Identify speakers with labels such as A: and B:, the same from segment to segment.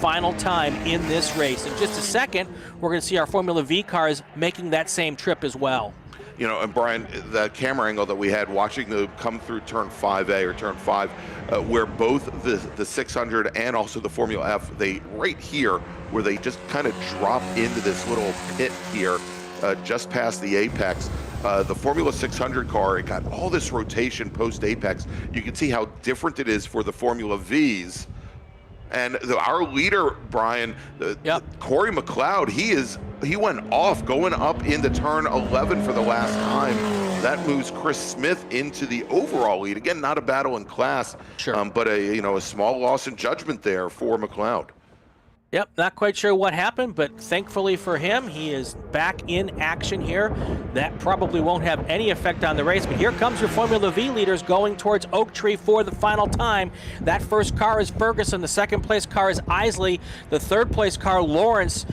A: final time in this race. In just a second, we're going to see our Formula V cars making that same trip as well.
B: You know, and Brian, the camera angle that we had watching them come through turn 5A or turn 5, where both the 600 and also the Formula F, they right here, where they just kind of drop into this little pit here, just past the apex. The Formula 600 car, it got all this rotation post-apex. You can see how different it is for the Formula Vs. And our leader, Brian, Corey McLeod, he went off going up into turn 11 for the last time. That moves Chris Smith into the overall lead. Again, not a battle in class, but a small loss in judgment there for McLeod.
A: Yep, not quite sure what happened, but thankfully for him, he is back in action here. That probably won't have any effect on the race, but here comes your Formula V leaders going towards Oak Tree for the final time. That first car is Ferguson, the second place car is Isley, the third place car Lawrence.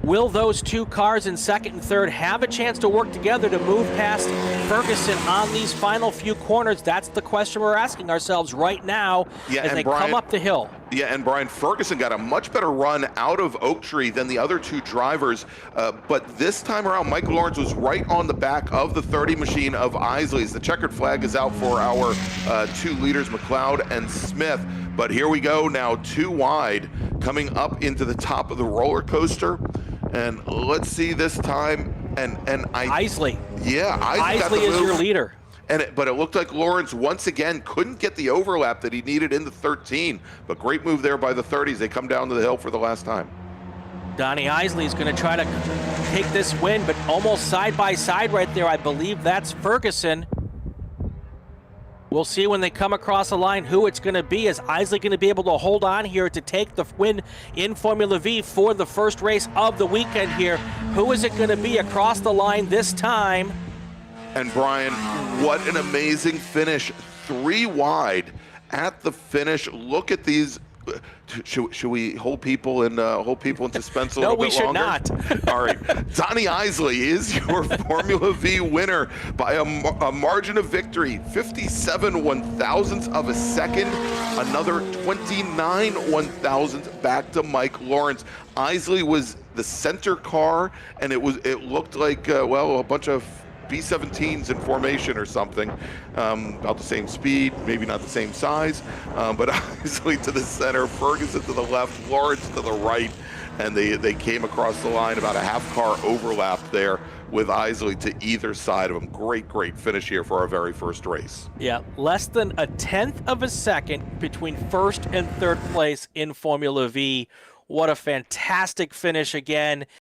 A: Will those two cars in second and third have a chance to work together to move past Ferguson on these final few corners? That's the question we're asking ourselves right now as they come up the hill.
B: Yeah, and Brian, Ferguson got a much better run out of Oak Tree than the other two drivers, but this time around, Mike Lawrence was right on the back of the 30 machine of Isley's. The checkered flag is out for our two leaders, McLeod and Smith. But here we go now, 2 wide, coming up into the top of the roller coaster. And let's see this time,
A: Isley.
B: Yeah,
A: Isley is your leader.
B: But it looked like Lawrence once again couldn't get the overlap that he needed in the 13. But great move there by the 30s. They come down to the hill for the last time.
A: Donnie Isley is going to try to take this win, but almost side by side right there. I believe that's Ferguson. We'll see when they come across the line who it's going to be. Is Isley going to be able to hold on here to take the win in Formula V for the first race of the weekend here? Who is it going to be across the line this time?
B: And Brian, what an amazing finish. 3 wide at the finish. Look at these. Should we hold people in suspense a little bit longer?
A: No, we should not.
B: All right. Donnie Isley is your Formula V winner by a margin of victory. 57 1,000ths of a second. Another 29 1,000ths back to Mike Lawrence. Isley was the center car, and it looked like, a bunch of B-17s in formation or something, about the same speed, maybe not the same size, but Isley to the center, Ferguson to the left, Lawrence to the right, and they came across the line, about a half-car overlap there with Isley to either side of him. Great finish here for our very first race.
A: Yeah, less than a 1/10 of a second between first and third place in Formula V. What a fantastic finish again.